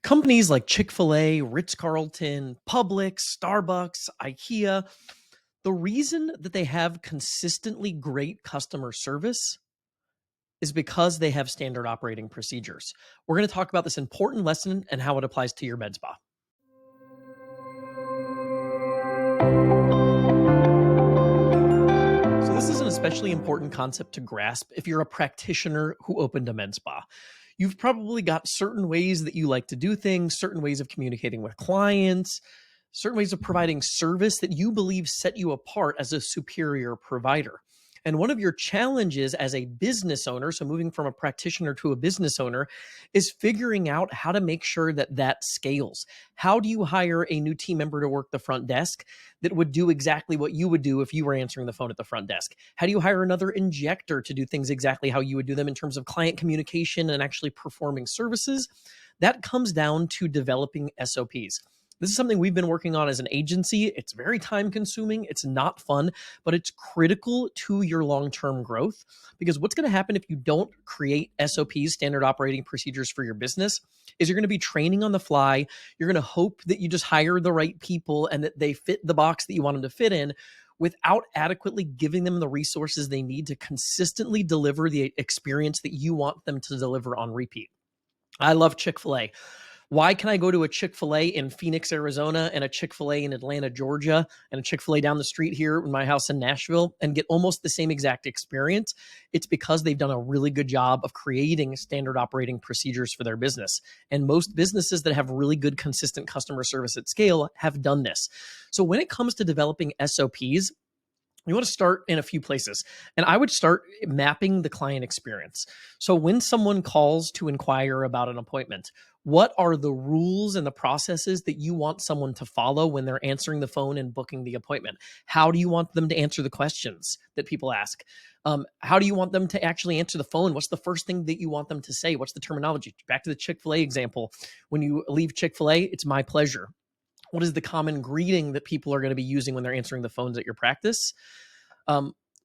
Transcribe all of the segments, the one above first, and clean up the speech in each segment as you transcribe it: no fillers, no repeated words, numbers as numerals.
Companies like Chick-fil-A, Ritz-Carlton, Publix, Starbucks, IKEA, the reason that they have consistently great customer service is because they have standard operating procedures. We're going to talk about this important lesson and how it applies to your med spa. So this is an especially important concept to grasp if you're a practitioner who opened a med spa. You've probably got certain ways that you like to do things, certain ways of communicating with clients, certain ways of providing service that you believe set you apart as a superior provider. And one of your challenges as a business owner, so moving from a practitioner to a business owner, is figuring out how to make sure that that scales. How do you hire a new team member to work the front desk that would do exactly what you would do if you were answering the phone at the front desk? How do you hire another injector to do things exactly how you would do them in terms of client communication and actually performing services? That comes down to developing SOPs. This is something we've been working on as an agency. It's very time consuming. It's not fun, but it's critical to your long-term growth, because what's going to happen if you don't create SOPs, standard operating procedures for your business, is you're going to be training on the fly. You're going to hope that you just hire the right people and that they fit the box that you want them to fit in, without adequately giving them the resources they need to consistently deliver the experience that you want them to deliver on repeat. I love Chick-fil-A. Why can I go to a Chick-fil-A in Phoenix, Arizona, and a Chick-fil-A in Atlanta, Georgia, and a Chick-fil-A down the street here in my house in Nashville and get almost the same exact experience? It's because they've done a really good job of creating standard operating procedures for their business. And most businesses that have really good, consistent customer service at scale have done this. So when it comes to developing SOPs, you want to start in a few places. And I would start mapping the client experience. So when someone calls to inquire about an appointment, what are the rules and the processes that you want someone to follow when they're answering the phone and booking the appointment? How do you want them to answer the questions that people ask? How do you want them to actually answer the phone? What's the first thing that you want them to say? What's the terminology? Back to the Chick-fil-A example. When you leave Chick-fil-A, it's my pleasure. What is the common greeting that people are going to be using when they're answering the phones at your practice?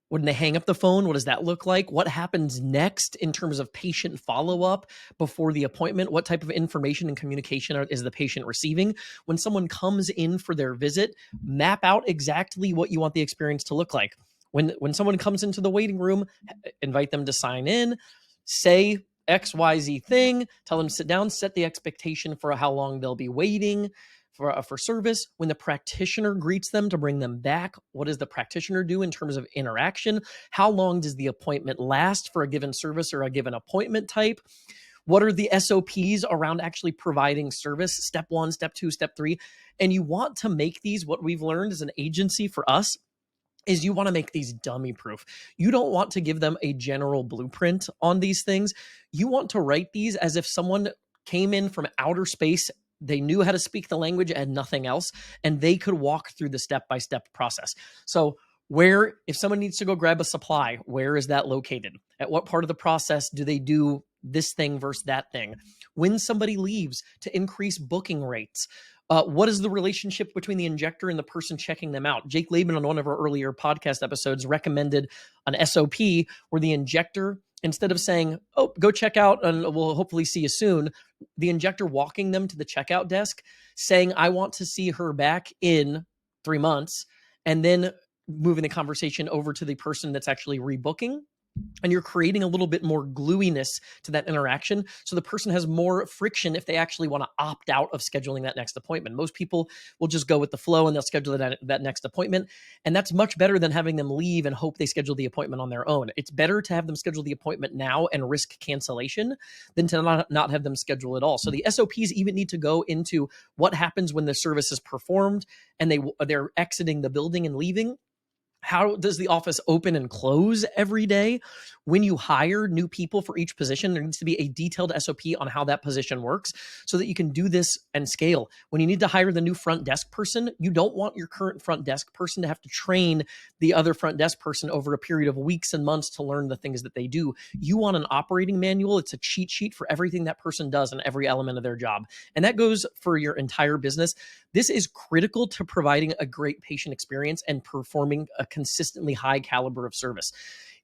When they hang up the phone, what does that look like? What happens next in terms of patient follow-up before the appointment? What type of information and communication is the patient receiving? When someone comes in for their visit, map out exactly what you want the experience to look like. When someone comes into the waiting room, invite them to sign in, say XYZ thing, tell them to sit down, set the expectation for how long they'll be waiting for service. When the practitioner greets them to bring them back, what does the practitioner do in terms of interaction? How long does the appointment last for a given service or a given appointment type? What are the SOPs around actually providing service? Step 1, step 2, step 3. And you want to make these, what we've learned as an agency for us, is you want to make these dummy proof. You don't want to give them a general blueprint on these things. You want to write these as if someone came in from outer space. They knew how to speak the language and nothing else, and they could walk through the step-by-step process. So if someone needs to go grab a supply, where is that located? At what part of the process do they do this thing versus that thing? When somebody leaves, to increase booking rates. What is the relationship between the injector and the person checking them out? Jake Laban on one of our earlier podcast episodes recommended an SOP where the injector, instead of saying, oh, go check out and we'll hopefully see you soon, the injector walking them to the checkout desk saying, I want to see her back in 3 months, and then moving the conversation over to the person that's actually rebooking. And you're creating a little bit more gluiness to that interaction, so the person has more friction if they actually want to opt out of scheduling that next appointment. Most people will just go with the flow and they'll schedule that next appointment. And that's much better than having them leave and hope they schedule the appointment on their own. It's better to have them schedule the appointment now and risk cancellation than to not have them schedule at all. So the SOPs even need to go into what happens when the service is performed and they're exiting the building and leaving. How does the office open and close every day? When you hire new people for each position, there needs to be a detailed SOP on how that position works so that you can do this and scale. When you need to hire the new front desk person, you don't want your current front desk person to have to train the other front desk person over a period of weeks and months to learn the things that they do. You want an operating manual. It's a cheat sheet for everything that person does in every element of their job. And that goes for your entire business. This is critical to providing a great patient experience and performing a consistently high caliber of service.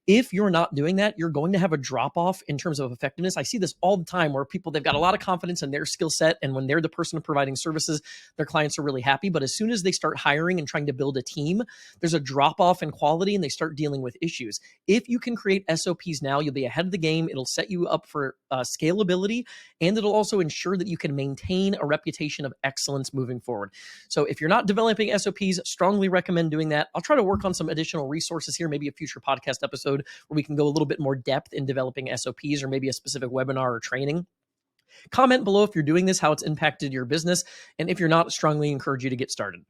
If you're not doing that, you're going to have a drop off in terms of effectiveness. I see this all the time where people, they've got a lot of confidence in their skill set. And when they're the person providing services, their clients are really happy. But as soon as they start hiring and trying to build a team, there's a drop off in quality and they start dealing with issues. If you can create SOPs now, you'll be ahead of the game. It'll set you up for scalability, and it'll also ensure that you can maintain a reputation of excellence moving forward. So if you're not developing SOPs, strongly recommend doing that. I'll try to work on some additional resources here, maybe a future podcast episode where we can go a little bit more depth in developing SOPs, or maybe a specific webinar or training. Comment below if you're doing this, how it's impacted your business. And if you're not, strongly encourage you to get started.